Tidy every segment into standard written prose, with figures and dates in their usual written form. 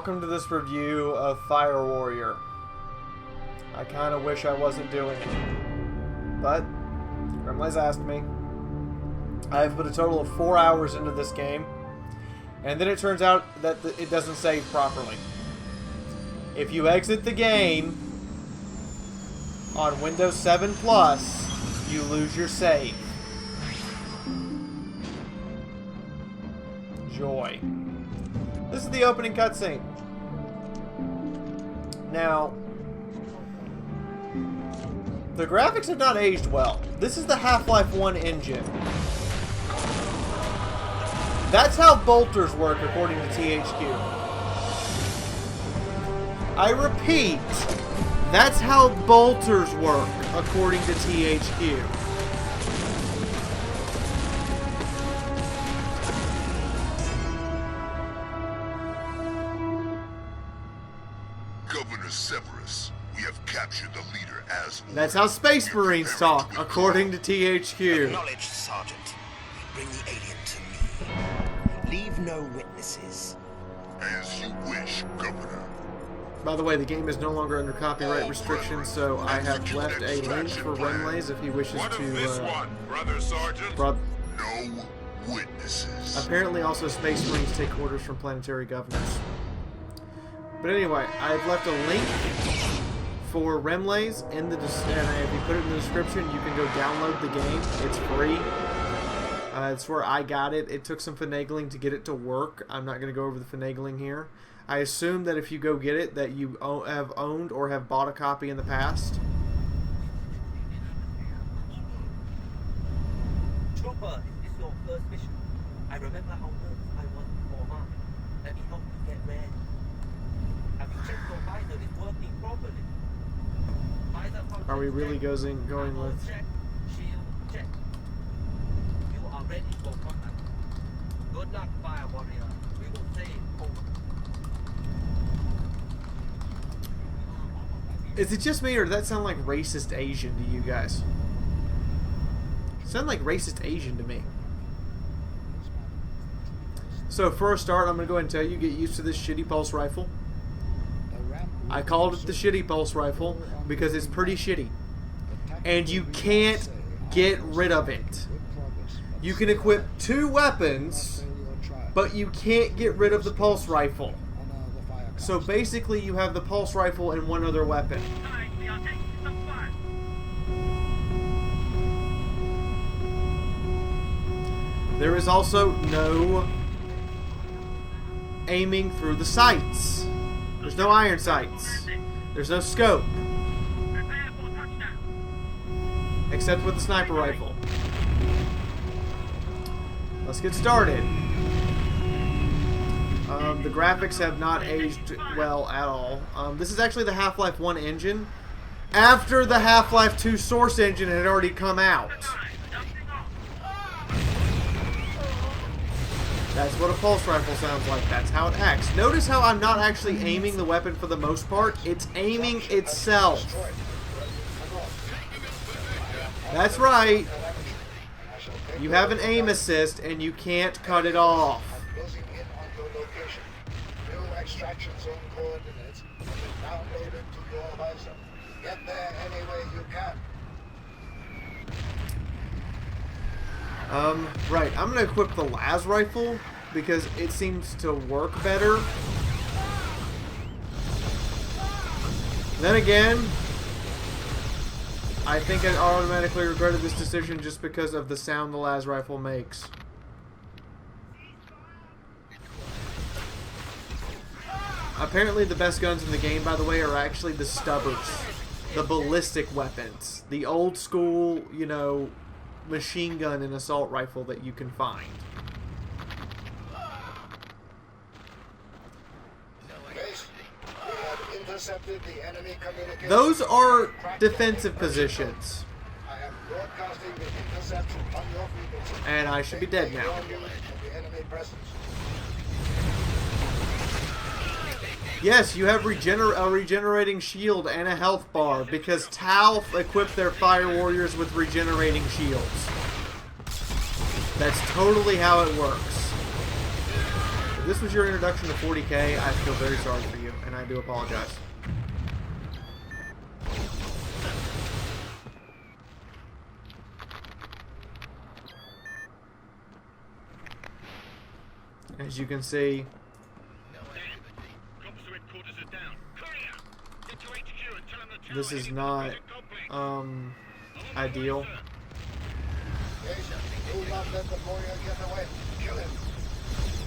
welcome to this review of Fire Warrior. I kind of wish I wasn't doing it, but Grimley's asked me. I've put a total of 4 hours into this game, and then it turns out that it doesn't save properly. If you exit the game on Windows 7 Plus, you lose your save. Joy. This is the opening cutscene. Now, the graphics have not aged well. This is the Half-Life 1 engine. That's how bolters work according to THQ. I repeat, that's how bolters work according to THQ. We have captured the leader as That's how Space Marines talk, according to THQ. Acknowledged, Sergeant. Bring the alien to me. Leave no witnesses. As you wish, Governor. By the way, the game is no longer under copyright restrictions, so I have left a link for Renlays if he wishes to. Brother Sergeant? No witnesses. Apparently, also Space Marines take orders from planetary governors. But anyway, I've left a link for Remlays in the and if you put it in the description, you can go download the game. It's free. It's where I got it. It took some finagling to get it to work. I'm not going to go over the finagling here. I assume that if you go get it, that you have owned or have bought a copy in the past. Trooper, is this your first mission? I remember how nervous I was before mine. Let me help you get ready. Have you checked your visor is working properly? Are we really going with? Check. Shield check. You are ready for combat. Good luck, Fire Warrior. We will save home. Is it just me, or does that sound like racist Asian to you guys? Sound like racist Asian to me. So for a start, I'm going to go ahead and tell you, get used to this shitty pulse rifle. I called it the shitty pulse rifle because it's pretty shitty. And you can't get rid of it. You can equip 2 weapons, but you can't get rid of the pulse rifle. So basically you have the pulse rifle and 1 other weapon. There is also no aiming through the sights. There's no iron sights. There's no scope. Except with the sniper rifle. Let's get started. The graphics have not aged well at all. This is actually the Half-Life 1 engine. After the Half-Life 2 source engine had already come out. That's what a pulse rifle sounds like. That's how it acts. Notice how I'm not actually aiming the weapon for the most part. It's aiming itself. That's right. You have an aim assist and you can't cut it off. Extraction zone coordinates downloaded to your visor. Get there any way you can. Right, I'm going to equip the las rifle because it seems to work better. Then again, I think I automatically regretted this decision just because of the sound the las rifle makes. Apparently the best guns in the game, by the way, are actually the stubbers. The ballistic weapons. The old school, you know, machine gun and assault rifle that you can find. Those are defensive positions. And I should be dead now. Yes, you have a regenerating shield and a health bar because Tau equipped their Fire Warriors with regenerating shields. That's totally how it works. If this was your introduction to 40K, I feel very sorry for you, and I do apologize. As you can see, this is not ideal.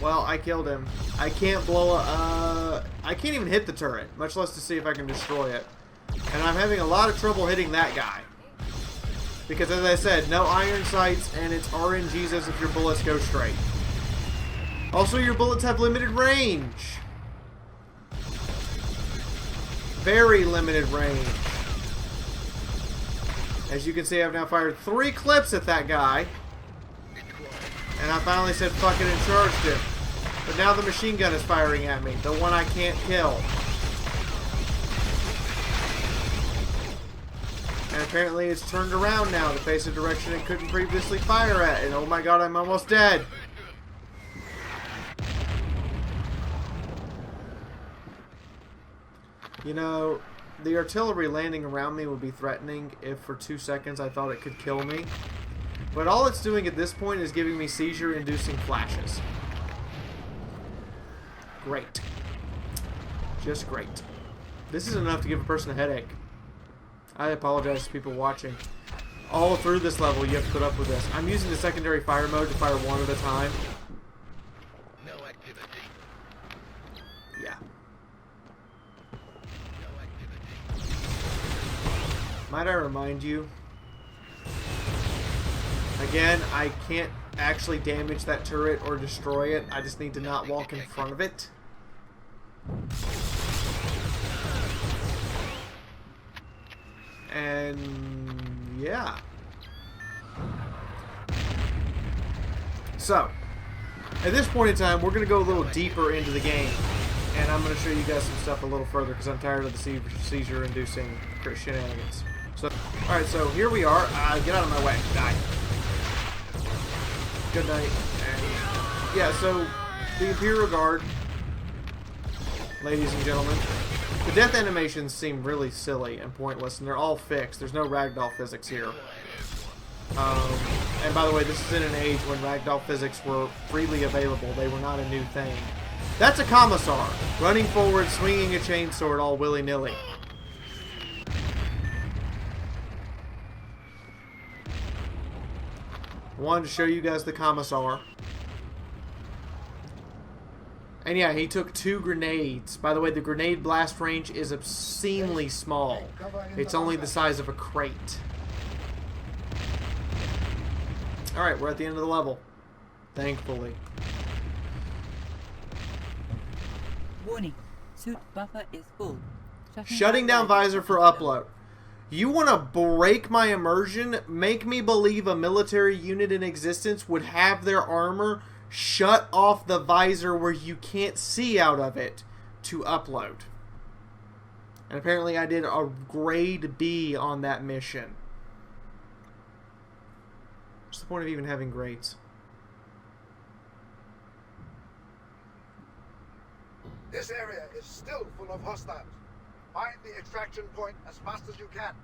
Well, I killed him. I can't blow I can't even hit the turret, much less to see if I can destroy it. And I'm having a lot of trouble hitting that guy. Because as I said, no iron sights, and it's RNGs as if your bullets go straight. Also, your bullets have limited range. Very limited range. As you can see, I've now fired 3 clips at that guy. And I finally said fuck it and charged him. But now the machine gun is firing at me. The one I can't kill. And apparently it's turned around now to face a direction it couldn't previously fire at. And oh my god, I'm almost dead. You know, the artillery landing around me would be threatening if for 2 seconds I thought it could kill me. But all it's doing at this point is giving me seizure-inducing flashes. Great. Just great. This is enough to give a person a headache. I apologize to people watching. All through this level, you have to put up with this. I'm using the secondary fire mode to fire one at a time. No activity. Yeah. No activity. Might I remind you? Again, I can't actually damage that turret or destroy it. I just need to not walk in front of it. And yeah. So, at this point in time, we're going to go a little deeper into the game. And I'm going to show you guys some stuff a little further because I'm tired of the seizure-inducing shenanigans. So, alright, so here we are. Get out of my way. Die. Good night. And yeah, so the Imperial Guard, ladies and gentlemen, the death animations seem really silly and pointless, and they're all fixed. There's no ragdoll physics here. And by the way, this is in an age when ragdoll physics were freely available. They were not a new thing. That's a commissar, running forward, swinging a chainsword all willy-nilly. Wanted to show you guys the commissar. And yeah, he took 2 grenades. By the way, the grenade blast range is obscenely small. It's only the size of a crate. Alright, we're at the end of the level. Thankfully. Warning. Suit buffer is full. Shutting down visor for upload. You want to break my immersion? Make me believe a military unit in existence would have their armor shut off the visor where you can't see out of it to upload. And apparently I did a grade B on that mission. What's the point of even having grades? This area is still full of hostiles. Find the extraction point as fast as you can.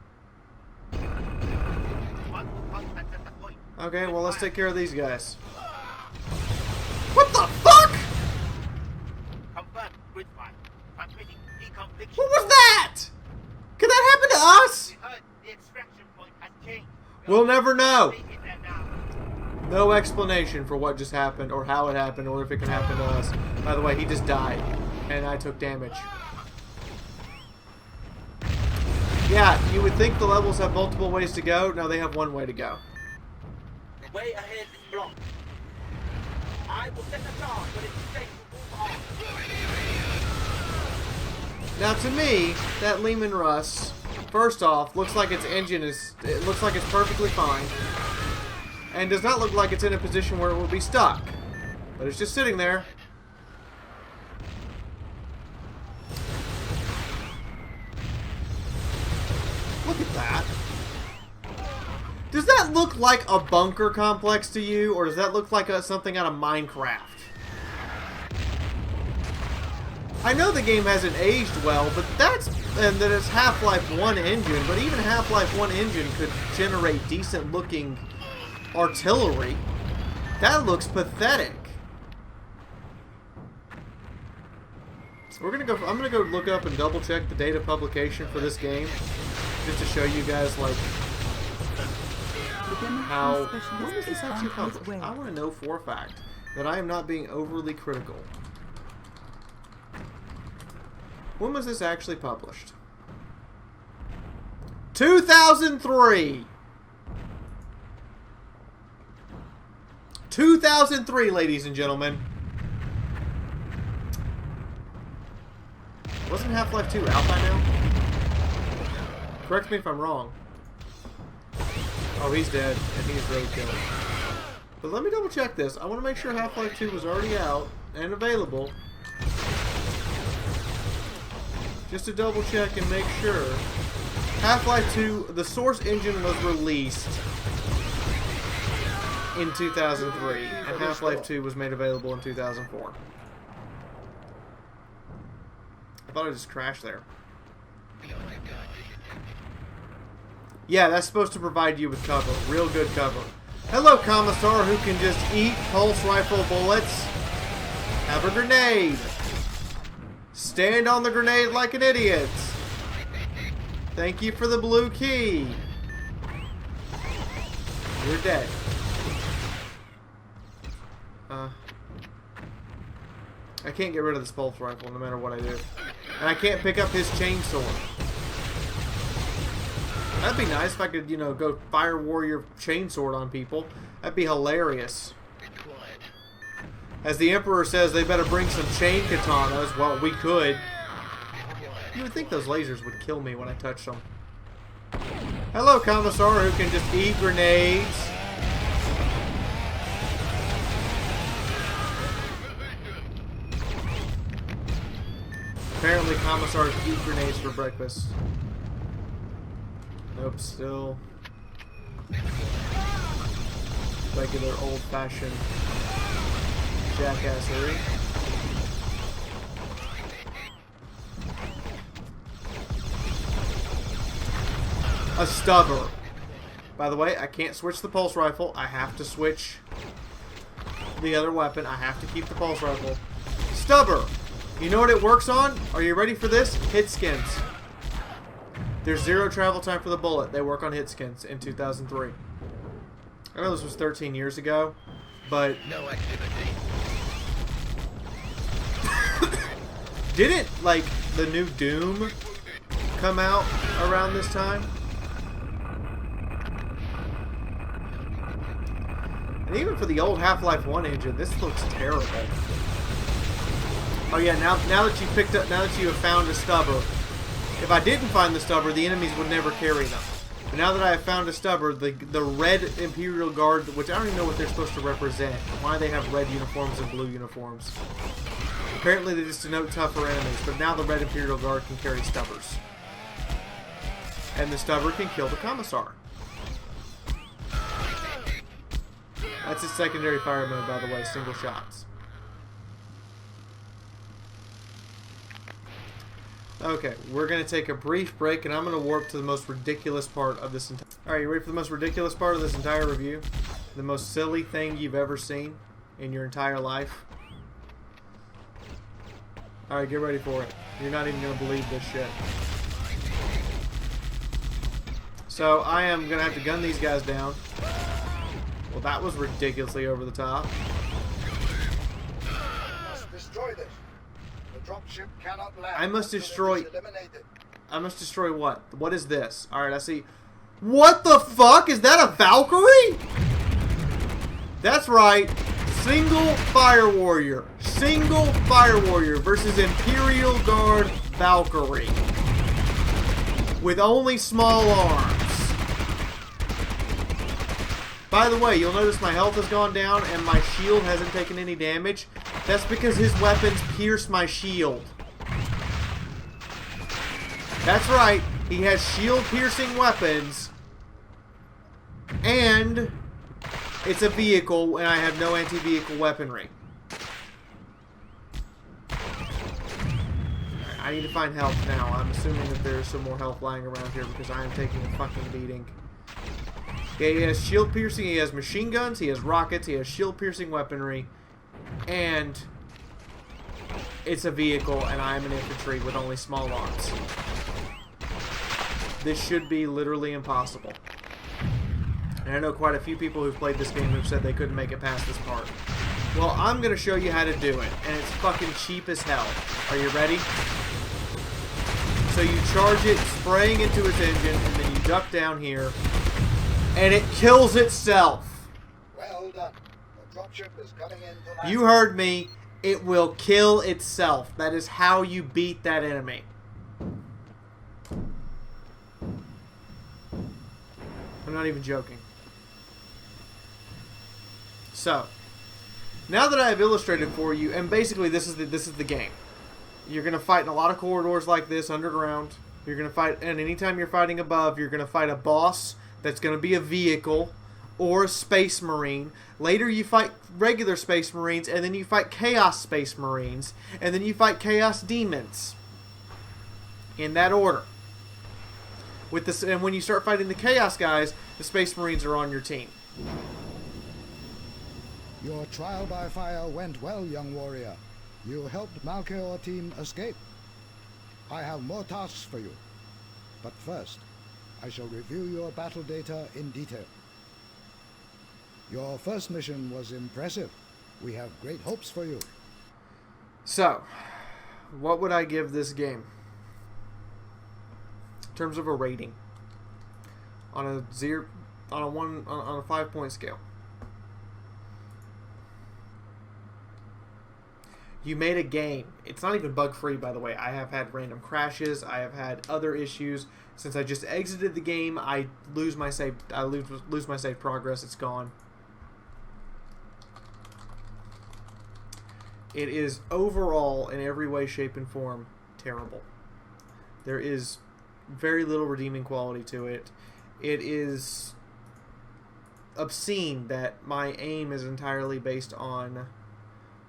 Okay, well, let's take care of these guys. What the fuck? What was that? Could that happen to us? We'll never know. No explanation for what just happened, or how it happened, or if it can happen to us. By the way, he just died, and I took damage. Yeah, you would think the levels have multiple ways to go. No, they have one way to go. The way ahead is blocked. I will set a charge when it's safe to move on. Now, to me, that Lehman Russ, first off, looks like its engine is... It looks like it's perfectly fine. And does not look like it's in a position where it will be stuck. But it's just sitting there. Look at that. Does that look like a bunker complex to you, or does that look like something out of Minecraft? I know the game hasn't aged well, but and that it's Half-Life 1 engine, but even Half-Life 1 engine could generate decent looking artillery. That looks pathetic. I'm gonna go look up and double check the date of publication for this game, just to show you guys like how. When was this actually published? I want to know for a fact that I am not being overly critical. When was this actually published? 2003! 2003, ladies and gentlemen. Wasn't Half-Life 2 out by now? Correct me if I'm wrong. Oh, he's dead, and he's roadkill. But let me double check this. I want to make sure Half-Life 2 was already out and available. Just to double check and make sure. Half-Life 2, the source engine was released in 2003, and Half-Life 2 was made available in 2004. I thought I just crashed there. Yeah, that's supposed to provide you with cover. Real good cover. Hello, Commissar, who can just eat pulse rifle bullets. Have a grenade. Stand on the grenade like an idiot. Thank you for the blue key. You're dead. I can't get rid of this pulse rifle no matter what I do. And I can't pick up his chainsaw. That'd be nice if I could, you know, go Fire Warrior chainsword on people. That'd be hilarious. As the Emperor says, they better bring some chain katanas. Well, we could. You would think those lasers would kill me when I touch them. Hello, Commissar, who can just eat grenades. Apparently, Commissars eat grenades for breakfast. Nope, still regular old-fashioned jackassery. A stubber. By the way, I can't switch the pulse rifle. I have to switch the other weapon. I have to keep the pulse rifle. Stubber. You know what it works on? Are you ready for this? Hit skins. There's 0 travel time for the bullet. They work on hit skins in 2003. I know this was 13 years ago, but No activity. didn't like the new Doom come out around this time? And even for the old Half-Life 1 engine, this looks terrible. Oh yeah, now that you have found a stubber, if I didn't find the stubber, the enemies would never carry them. But now that I have found a stubber, the red Imperial Guard, which I don't even know what they're supposed to represent, why they have red uniforms and blue uniforms. Apparently they just denote tougher enemies, but now the red Imperial Guard can carry stubbers. And the stubber can kill the Commissar. That's its secondary fire mode, by the way, single shots. Okay, we're going to take a brief break, and I'm going to warp to the most ridiculous part of this entire... Alright, you ready for the most ridiculous part of this entire review? The most silly thing you've ever seen in your entire life? Alright, get ready for it. You're not even going to believe this shit. So, I am going to have to gun these guys down. Well, that was ridiculously over the top. Must destroy this. The dropship cannot land. I must destroy... Eliminated. I must destroy what? What is this? Alright, I see. What the fuck? Is that a Valkyrie? That's right. Single Fire Warrior. Single Fire Warrior versus Imperial Guard Valkyrie. With only small arms. By the way, you'll notice my health has gone down and my shield hasn't taken any damage. That's because his weapons pierce my shield. That's right, he has shield-piercing weapons. And it's a vehicle, and I have no anti-vehicle weaponry. I need to find health now. I'm assuming that there's some more health lying around here because I am taking a fucking beating. Yeah, he has shield piercing, he has machine guns, he has rockets, he has shield piercing weaponry, and it's a vehicle, and I am an infantry with only small arms. This should be literally impossible. And I know quite a few people who've played this game who've said they couldn't make it past this part. Well, I'm going to show you how to do it, and it's fucking cheap as hell. Are you ready? So you charge it, spraying into its engine, and then you duck down here, and it kills itself. Well done. The dropship is coming in to land. You heard me. It will kill itself. That is how you beat that enemy. I'm not even joking. So, now that I have illustrated for you, and basically this is the game. You're gonna fight in a lot of corridors like this underground. You're gonna fight, and anytime you're fighting above, you're gonna fight a boss that's gonna be a vehicle or a space marine. Later you fight regular space marines, and then you fight chaos space marines, and then you fight chaos demons. In that order. With this, and when you start fighting the chaos guys, the space marines are on your team. Your trial by fire went well, young warrior. You helped Malkeor team escape. I have more tasks for you. But first, I shall review your battle data in detail. Your first mission was impressive. We have great hopes for you. So, what would I give this game? In terms of a rating. On a 5-point scale. You made a game. It's not even bug-free, by the way. I have had random crashes. I have had other issues. Since I just exited the game, I lose my save. I lose my save progress. It's gone. It is overall, in every way, shape, and form, terrible. There is very little redeeming quality to it. It is obscene that my aim is entirely based on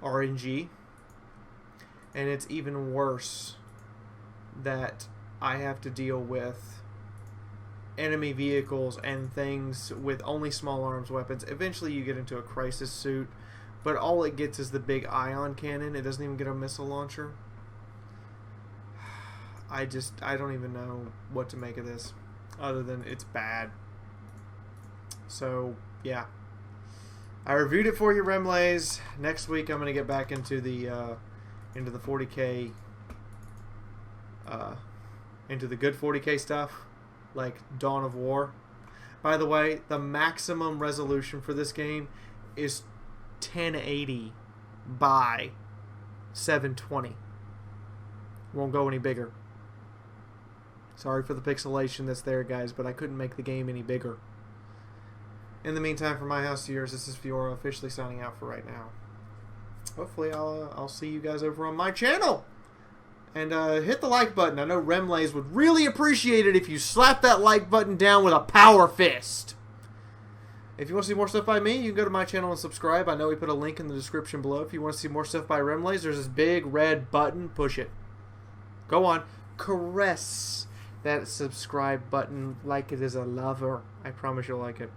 RNG. And it's even worse that I have to deal with enemy vehicles and things with only small arms weapons. Eventually you get into a crisis suit, but all it gets is the big ion cannon. It doesn't even get a missile launcher. I don't even know what to make of this, other than it's bad. So, yeah. I reviewed it for you, Remlays. Next week I'm going to get back into the 40K, into the good 40K stuff, like Dawn of War. By the way, the maximum resolution for this game is 1080 by 720. Won't go any bigger. Sorry for the pixelation that's there, guys, but I couldn't make the game any bigger. In the meantime, from my house to yours, this is Fiaura officially signing out for right now. Hopefully I'll see you guys over on my channel. And hit the like button. I know Remlays would really appreciate it if you slap that like button down with a power fist. If you want to see more stuff by me, you can go to my channel and subscribe. I know we put a link in the description below. If you want to see more stuff by Remlays, there's this big red button. Push it. Go on. Caress that subscribe button like it is a lover. I promise you'll like it.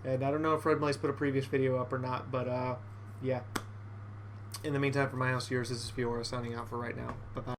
And I don't know if Remlays put a previous video up or not, but yeah. In the meantime, from my house to yours, this is Fiaura signing out for right now. Bye-bye.